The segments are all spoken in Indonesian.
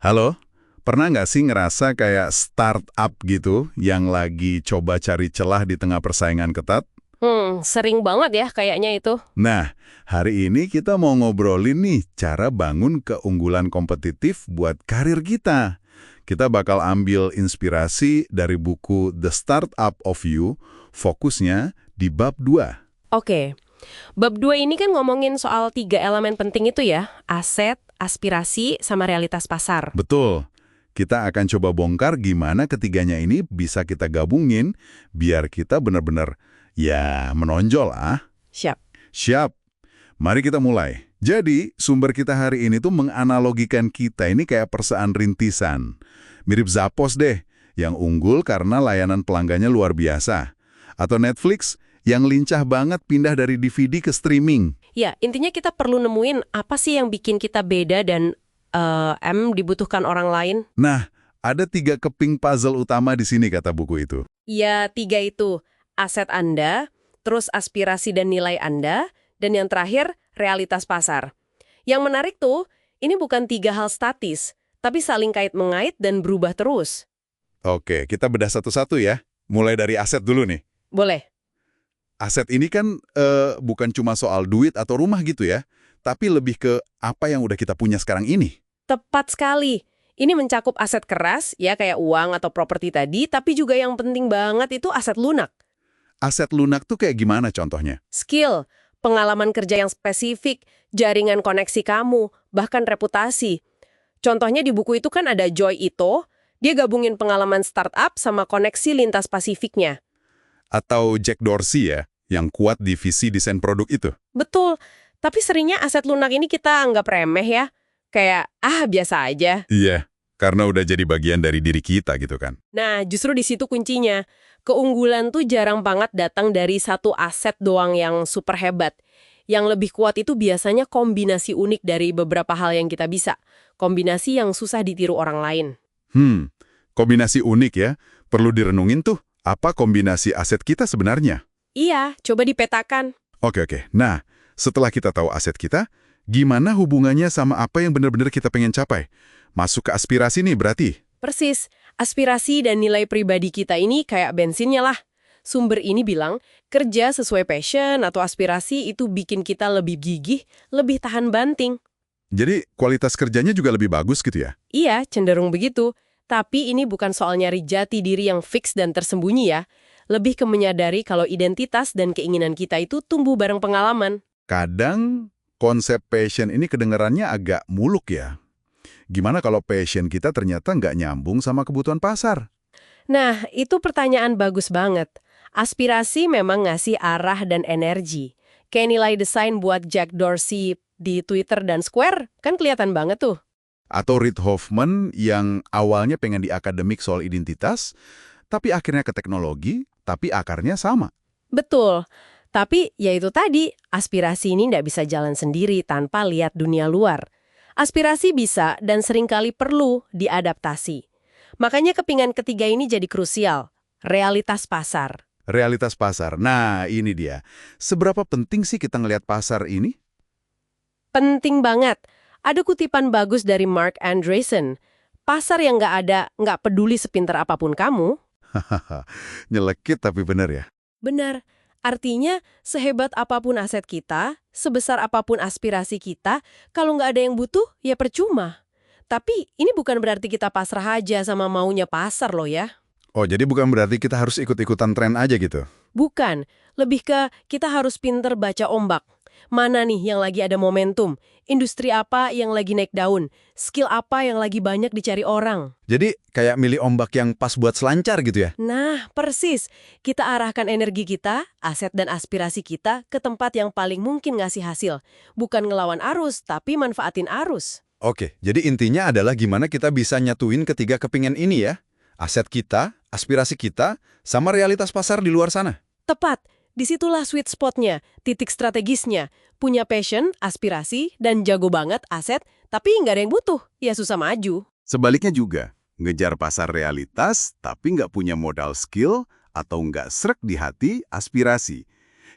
Halo, pernah nggak sih ngerasa kayak startup gitu yang lagi coba cari celah di tengah persaingan ketat? Sering banget ya kayaknya itu. Nah, hari ini kita mau ngobrolin nih cara bangun keunggulan kompetitif buat karir kita. Kita bakal ambil inspirasi dari buku The Startup of You, fokusnya di bab 2. Oke, bab 2 ini kan ngomongin soal 3 elemen penting itu ya, aset, aspirasi, sama realitas pasar. Betul, kita akan coba bongkar gimana ketiganya ini bisa kita gabungin biar kita benar-benar ya menonjol ah. Siap. Siap. Mari kita mulai. Jadi, sumber kita hari ini tuh menganalogikan kita ini kayak perusahaan rintisan. Mirip Zappos deh, yang unggul karena layanan pelanggannya luar biasa. Atau Netflix, yang lincah banget pindah dari DVD ke streaming. Ya, intinya kita perlu nemuin apa sih yang bikin kita beda dan dibutuhkan orang lain. Nah, ada 3 keping puzzle utama di sini kata buku itu. Ya, 3 itu. Aset Anda, terus aspirasi dan nilai Anda, dan yang terakhir, realitas pasar. Yang menarik tuh, ini bukan 3 hal statis, tapi saling kait-mengait dan berubah terus. Oke, kita bedah satu-satu ya. Mulai dari aset dulu nih. Boleh? Aset ini kan bukan cuma soal duit atau rumah gitu ya, tapi lebih ke apa yang udah kita punya sekarang ini. Tepat sekali. Ini mencakup aset keras, ya kayak uang atau properti tadi, tapi juga yang penting banget itu aset lunak. Aset lunak tuh kayak gimana contohnya? Skill, pengalaman kerja yang spesifik, jaringan koneksi kamu, bahkan reputasi. Contohnya di buku itu kan ada Joy Ito, dia gabungin pengalaman startup sama koneksi lintas Pasifiknya. Atau Jack Dorsey ya, yang kuat di visi desain produk itu. Betul, tapi seringnya aset lunak ini kita anggap remeh ya. Kayak, biasa aja. Iya, karena udah jadi bagian dari diri kita gitu kan. Nah, justru di situ kuncinya. Keunggulan tuh jarang banget datang dari satu aset doang yang super hebat. Yang lebih kuat itu biasanya kombinasi unik dari beberapa hal yang kita bisa. Kombinasi yang susah ditiru orang lain. Kombinasi unik ya. Perlu direnungin tuh, apa kombinasi aset kita sebenarnya? Iya, coba dipetakan. Oke. Nah, setelah kita tahu aset kita, gimana hubungannya sama apa yang benar-benar kita pengen capai? Masuk ke aspirasi nih berarti. Persis, aspirasi dan nilai pribadi kita ini kayak bensinnya lah. Sumber ini bilang, kerja sesuai passion atau aspirasi itu bikin kita lebih gigih, lebih tahan banting. Jadi kualitas kerjanya juga lebih bagus gitu ya? Iya, cenderung begitu. Tapi ini bukan soal nyari jati diri yang fix dan tersembunyi ya. Lebih ke menyadari kalau identitas dan keinginan kita itu tumbuh bareng pengalaman. Kadang konsep passion ini kedengarannya agak muluk ya. Gimana kalau passion kita ternyata nggak nyambung sama kebutuhan pasar? Nah, itu pertanyaan bagus banget. Aspirasi memang ngasih arah dan energi. Kayak nilai desain buat Jack Dorsey di Twitter dan Square, kan kelihatan banget tuh. Atau Reid Hoffman yang awalnya pengen di akademik soal identitas, tapi akhirnya ke teknologi, tapi akarnya sama. Betul. Tapi ya itu tadi, aspirasi ini nggak bisa jalan sendiri tanpa lihat dunia luar. Aspirasi bisa dan seringkali perlu diadaptasi. Makanya kepingan ketiga ini jadi krusial, realitas pasar. Realitas pasar. Nah, ini dia. Seberapa penting sih kita ngelihat pasar ini? Penting banget. Ada kutipan bagus dari Mark Andreessen. Pasar yang nggak ada, nggak peduli sepintar apapun kamu. Hahaha, nyelekit tapi bener ya. Benar. Artinya, sehebat apapun aset kita, sebesar apapun aspirasi kita, kalau nggak ada yang butuh, ya percuma. Tapi ini bukan berarti kita pasrah aja sama maunya pasar loh ya. Oh, jadi bukan berarti kita harus ikut-ikutan tren aja gitu? Bukan, lebih ke kita harus pinter baca ombak. Mana nih yang lagi ada momentum? Industri apa yang lagi naik daun? Skill apa yang lagi banyak dicari orang? Jadi kayak milih ombak yang pas buat selancar gitu ya? Nah, persis. Kita arahkan energi kita, aset dan aspirasi kita ke tempat yang paling mungkin ngasih hasil. Bukan ngelawan arus, tapi manfaatin arus. Oke, jadi intinya adalah gimana kita bisa nyatuin ketiga kepingan ini ya? Aset kita, aspirasi kita, sama realitas pasar di luar sana. Tepat. Disitulah sweet spotnya, titik strategisnya. Punya passion, aspirasi, dan jago banget aset, tapi nggak ada yang butuh. Ya susah maju. Sebaliknya juga, ngejar pasar realitas tapi nggak punya modal skill atau nggak srek di hati aspirasi.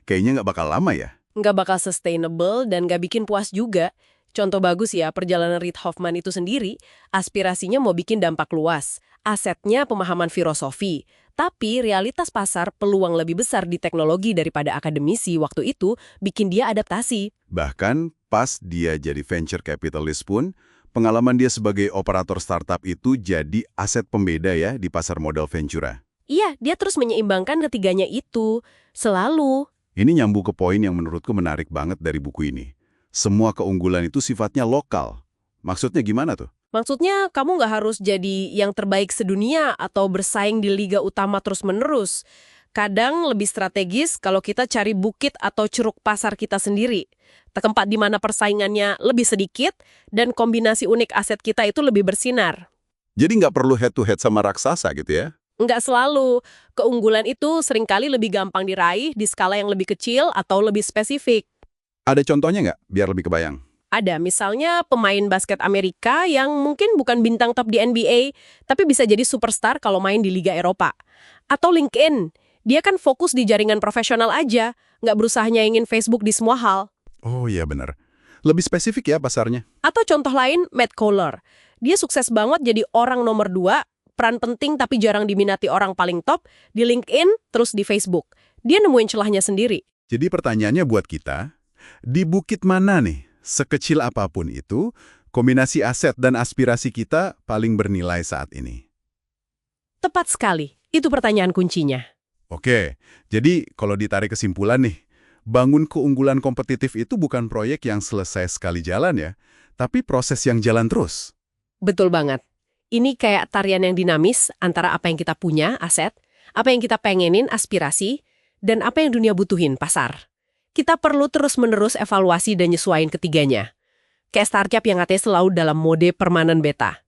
Kayaknya nggak bakal lama ya? Nggak bakal sustainable dan nggak bikin puas juga. Contoh bagus ya, perjalanan Reid Hoffman itu sendiri, aspirasinya mau bikin dampak luas, asetnya pemahaman filosofi, tapi realitas pasar peluang lebih besar di teknologi daripada akademisi waktu itu bikin dia adaptasi. Bahkan pas dia jadi venture capitalist pun, pengalaman dia sebagai operator startup itu jadi aset pembeda ya di pasar modal ventura. Iya, dia terus menyeimbangkan ketiganya itu, selalu. Ini nyambung ke poin yang menurutku menarik banget dari buku ini. Semua keunggulan itu sifatnya lokal. Maksudnya gimana tuh? Maksudnya, kamu nggak harus jadi yang terbaik sedunia atau bersaing di liga utama terus-menerus. Kadang lebih strategis kalau kita cari bukit atau ceruk pasar kita sendiri. Tempat di mana persaingannya lebih sedikit dan kombinasi unik aset kita itu lebih bersinar. Jadi nggak perlu head-to-head sama raksasa gitu ya? Nggak selalu. Keunggulan itu seringkali lebih gampang diraih di skala yang lebih kecil atau lebih spesifik. Ada contohnya nggak? Biar lebih kebayang. Ada, misalnya pemain basket Amerika yang mungkin bukan bintang top di NBA, tapi bisa jadi superstar kalau main di Liga Eropa. Atau LinkedIn, dia kan fokus di jaringan profesional aja, nggak berusaha nyaingin Facebook di semua hal. Oh iya benar. Lebih spesifik ya pasarnya. Atau contoh lain, Matt Kohler. Dia sukses banget jadi orang nomor 2, peran penting tapi jarang diminati orang paling top, di LinkedIn, terus di Facebook. Dia nemuin celahnya sendiri. Jadi pertanyaannya buat kita, di bukit mana nih, sekecil apapun itu, kombinasi aset dan aspirasi kita paling bernilai saat ini? Tepat sekali, itu pertanyaan kuncinya. Oke, jadi kalau ditarik kesimpulan nih, bangun keunggulan kompetitif itu bukan proyek yang selesai sekali jalan ya, tapi proses yang jalan terus. Betul banget. Ini kayak tarian yang dinamis antara apa yang kita punya, aset, apa yang kita pengenin, aspirasi, dan apa yang dunia butuhin, pasar. Kita perlu terus-menerus evaluasi dan nyesuaiin ketiganya. Kayak startup yang katanya selalu dalam mode permanen beta.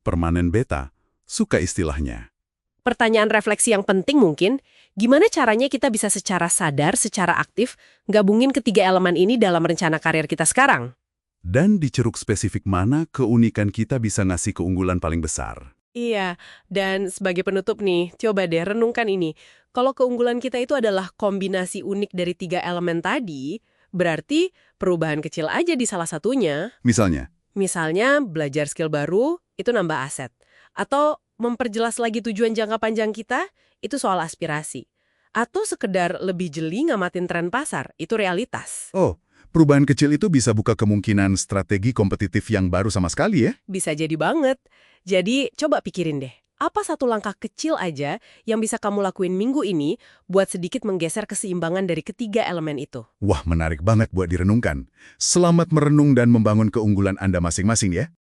Permanen beta, suka istilahnya. Pertanyaan refleksi yang penting mungkin, gimana caranya kita bisa secara sadar, secara aktif, gabungin ketiga elemen ini dalam rencana karir kita sekarang? Dan di ceruk spesifik mana keunikan kita bisa ngasih keunggulan paling besar? Iya, dan sebagai penutup nih, coba deh renungkan ini. Kalau keunggulan kita itu adalah kombinasi unik dari 3 elemen tadi, berarti perubahan kecil aja di salah satunya. Misalnya? Misalnya, belajar skill baru, itu nambah aset. Atau memperjelas lagi tujuan jangka panjang kita, itu soal aspirasi. Atau sekedar lebih jeli ngamatin tren pasar, itu realitas. Oh, perubahan kecil itu bisa buka kemungkinan strategi kompetitif yang baru sama sekali ya? Bisa jadi banget. Jadi, coba pikirin deh. Apa satu langkah kecil aja yang bisa kamu lakuin minggu ini buat sedikit menggeser keseimbangan dari ketiga elemen itu? Wah, menarik banget buat direnungkan. Selamat merenung dan membangun keunggulan Anda masing-masing ya.